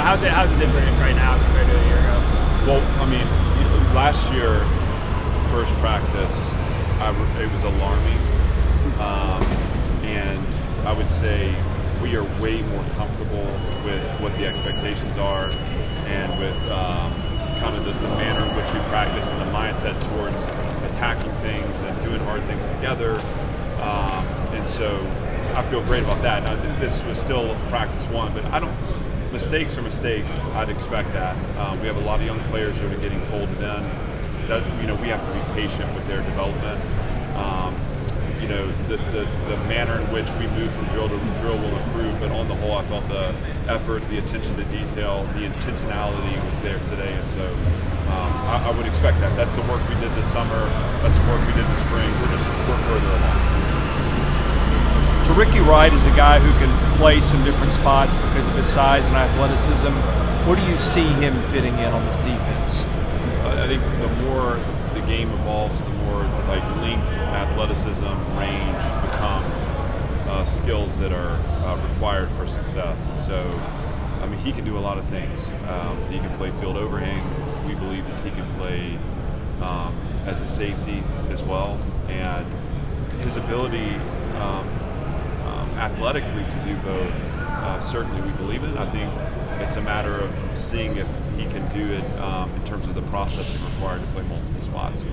how's it different right now compared to a year ago? Well, I mean, last year, first practice, it was alarming, and I would say we are way more comfortable with what the expectations are, and with kind of the manner in which we practice and the mindset towards attacking things and doing hard things together. And so I feel great about that. Now, this was still practice one, but mistakes are mistakes. I'd expect that. We have a lot of young players that are getting folded in. That, we have to be patient with their development. The manner in which we move from drill to drill will improve, but on the whole, I thought the effort, the attention to detail, the intentionality was there today, and so I would expect that. That's the work we did this summer. That's the work we did in the spring. We're further along. Ricky Wright is a guy who can play some different spots because of his size and athleticism. Where do you see him fitting in on this defense? I think the more the game evolves, the more length, athleticism, range become skills that are required for success. And so, he can do a lot of things. He can play field overhang. We believe that he can play as a safety as well. And his ability athletically to do both, certainly we believe it. I think it's a matter of seeing if he can do it in terms of the processing required to play multiple spots.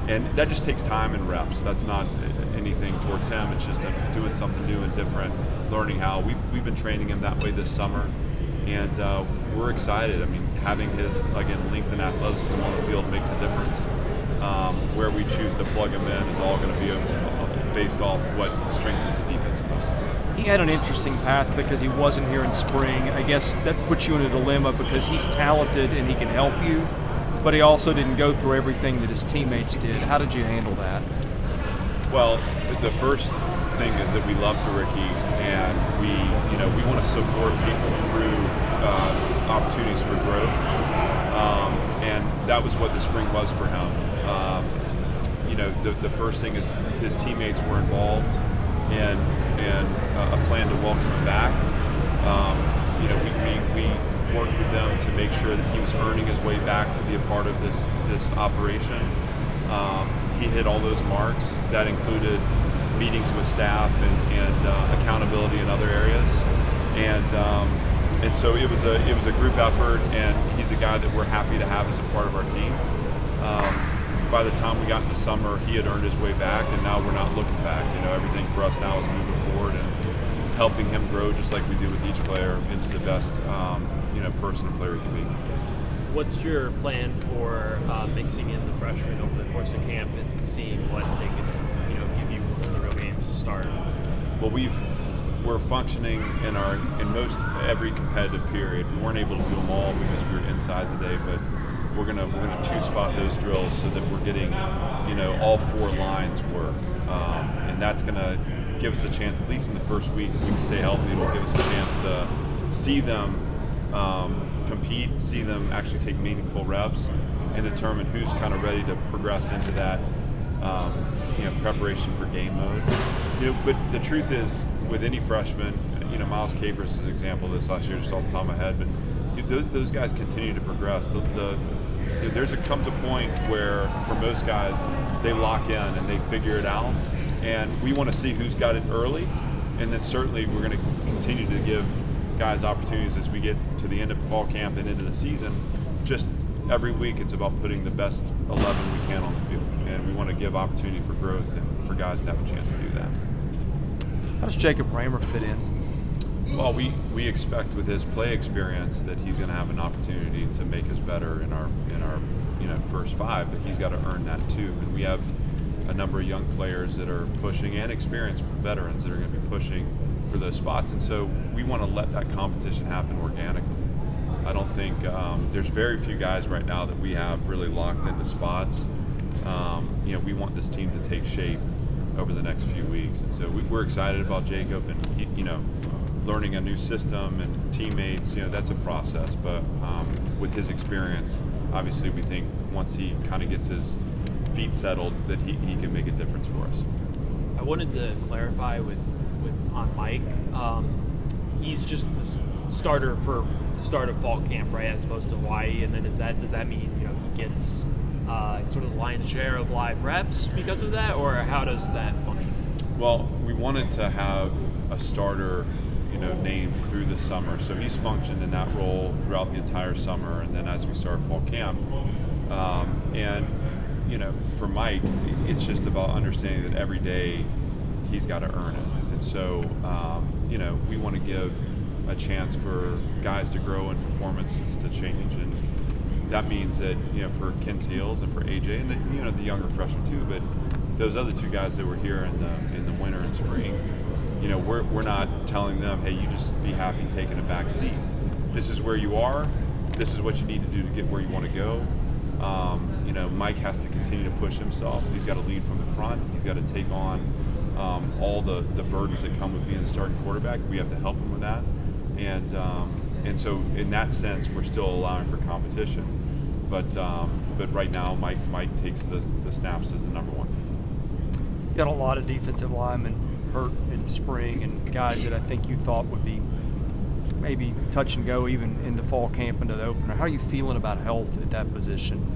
And that just takes time and reps. That's not anything towards him. It's just doing something new and different, learning how. We've been training him that way this summer, and we're excited. Having his, again, length and athleticism on the field makes a difference. Where we choose to plug him in is all going to be based off what strengthens the defense most. He had an interesting path because he wasn't here in spring. I guess that puts you in a dilemma because he's talented and he can help you, but he also didn't go through everything that his teammates did. How did you handle that? Well, the first thing is that we love Ricky, and we want to support people through opportunities for growth, and that was what the spring was for him. The first thing is his teammates were involved in a plan to welcome him back. We worked with them to make sure that he was earning his way back to be a part of this operation. He hit all those marks. That included meetings with staff and accountability in other areas. And so it was a group effort, and he's a guy that we're happy to have as a part of our team. By the time we got into summer, he had earned his way back, and now we're not looking back. Everything for us now is moving forward and helping him grow, just like we do with each player, into the best person and player he can be. What's your plan for mixing in the freshmen over the course of camp and seeing what they can, give you once the real games start? Well, we're functioning in most every competitive period. We weren't able to do them all because we were inside today, but we're gonna two-spot those drills so that we're getting all four lines work, and that's gonna give us a chance, at least in the first week, if we can stay healthy. It'll give us a chance to see them compete, see them actually take meaningful reps, and determine who's kind of ready to progress into that preparation for game mode. But the truth is, with any freshman, Miles Capers is an example of this last year, just off the top of my head, but those guys continue to progress. Comes a point where, for most guys, they lock in and they figure it out, and we want to see who's got it early, and then certainly we're going to continue to give guys opportunities as we get to the end of fall camp and into the season. Just every week, it's about putting the best 11 we can on the field, and we want to give opportunity for growth and for guys to have a chance to do that. How does Jacob Brammer fit in? Well, we expect with his play experience that he's going to have an opportunity to make us better in our first five, but he's got to earn that too. And we have a number of young players that are pushing, and experienced veterans that are going to be pushing for those spots. And so we want to let that competition happen organically. I don't think there's very few guys right now that we have really locked into spots. We want this team to take shape over the next few weeks, and so we're excited about Jacob, and learning a new system and teammates. That's a process, but with his experience, obviously we think once he kind of gets his feet settled that he can make a difference for us. I wanted to clarify with on Mike. He's just the starter for the start of fall camp, right, as opposed to Hawaii, and then does that mean he gets sort of the lion's share of live reps because of that, or how does that function? Well, we wanted to have a starter, named through the summer, so he's functioned in that role throughout the entire summer, and then as we start fall camp, and for Mike, it's just about understanding that every day he's got to earn it, and so we want to give a chance for guys to grow and performances to change, and that means that for Ken Seals and for AJ and the younger freshmen too, but those other two guys that were here in the winter and spring, we're not telling them, hey, you just be happy taking a back seat. This is where you are. This is what you need to do to get where you want to go. Mike has to continue to push himself. He's got to lead from the front. He's got to take on all the burdens that come with being the starting quarterback. We have to help him with that. And so in that sense, we're still allowing for competition. But right now, Mike takes the snaps as the number one. You had a lot of defensive linemen hurt in spring, and guys that I think you thought would be maybe touch and go even in the fall camp into the opener. How are you feeling about health at that position?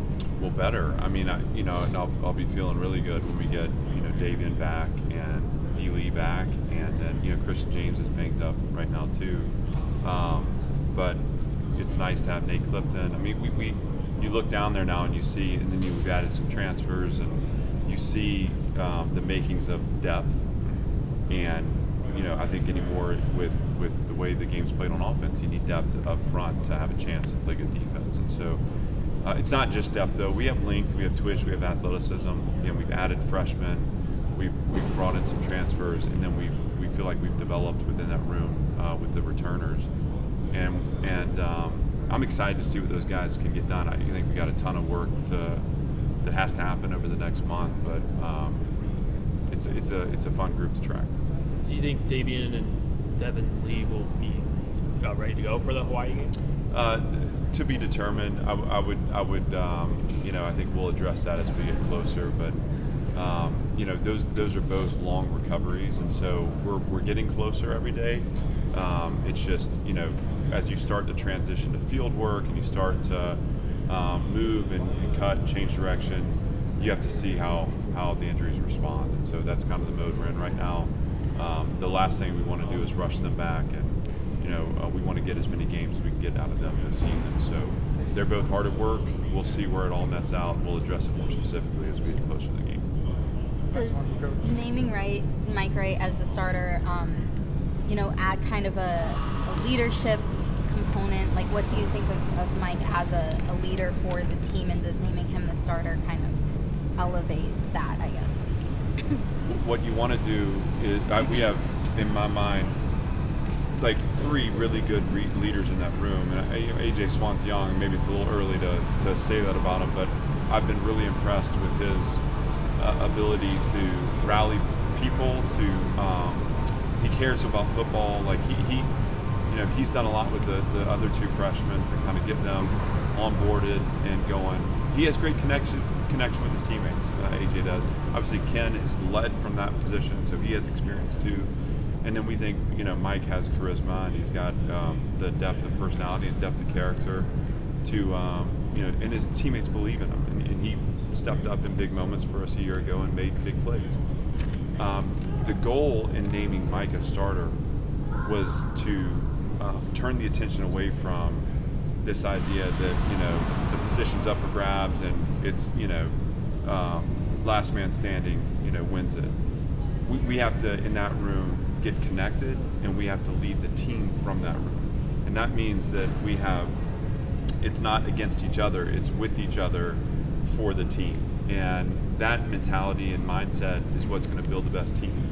Well, better. I mean, I'll be feeling really good when we get Davian back and D. Lee back, and then Christian James is banged up right now too. But it's nice to have Nate Clifton. I mean, you look down there now and you see, and then we've added some transfers, and you see the makings of depth. And I think anymore with the way the game's played on offense, you need depth up front to have a chance to play good defense. And so it's not just depth though. We have length, we have twitch, we have athleticism. We've added freshmen, we've brought in some transfers, and then we feel like we've developed within that room with the returners. And I'm excited to see what those guys can get done. I think we got a ton of work that has to happen over the next month, but it's a fun group to track. Do you think Davian and Devin Lee will be ready to go for the Hawaii game? To be determined. I would I think we'll address that as we get closer. But those are both long recoveries, and so we're getting closer every day. It's just as you start to transition to field work and you start to move and cut and change direction, you have to see how the injuries respond, and so that's kind of the mode we're in right now. The last thing we want to do is rush them back, and we want to get as many games as we can get out of them this season. So they're both hard at work. We'll see where it all nets out. We'll address it more specifically as we get closer to the game. Does naming Mike Wright as the starter, add kind of a leadership component? Like, what do you think of Mike as a leader for the team, and does naming him the starter kind of elevate that, I guess? What you want to do is, we have, in my mind, like three really good leaders in that room. And AJ Swan's young, maybe it's a little early to say that about him, but I've been really impressed with his ability to rally people. He cares about football. Like he's done a lot with the other two freshmen to kind of get them onboarded and going. He has great connection with his teammates. AJ does. Obviously, Ken is led from that position, so he has experience too. And then we think, Mike has charisma, and he's got the depth of personality and depth of character to, and his teammates believe in him. And he stepped up in big moments for us a year ago and made big plays. The goal in naming Mike a starter was to turn the attention away from this idea that the position's up for grabs and it's last man standing wins it. We have to, in that room, get connected, and we have to lead the team from that room. And that means that it's not against each other, it's with each other for the team. And that mentality and mindset is what's going to build the best team.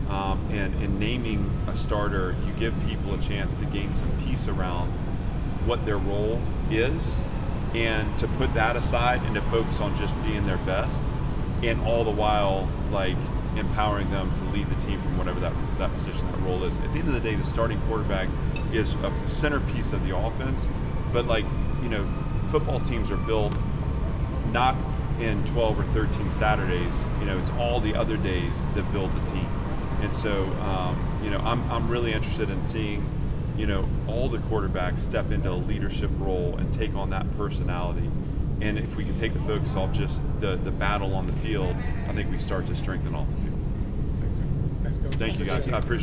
And in naming a starter, you give people a chance to gain some peace around what their role is, and to put that aside and to focus on just being their best, and all the while empowering them to lead the team from whatever that position, that role is. At the end of the day, the starting quarterback is a centerpiece of the offense, but football teams are built not in 12 or 13 Saturdays. It's all the other days that build the team. And so I'm really interested in seeing all the quarterbacks step into a leadership role and take on that personality. And if we can take the focus off just the battle on the field, I think we start to strengthen off the field. Thanks, Coach. Thank you guys. I appreciate it.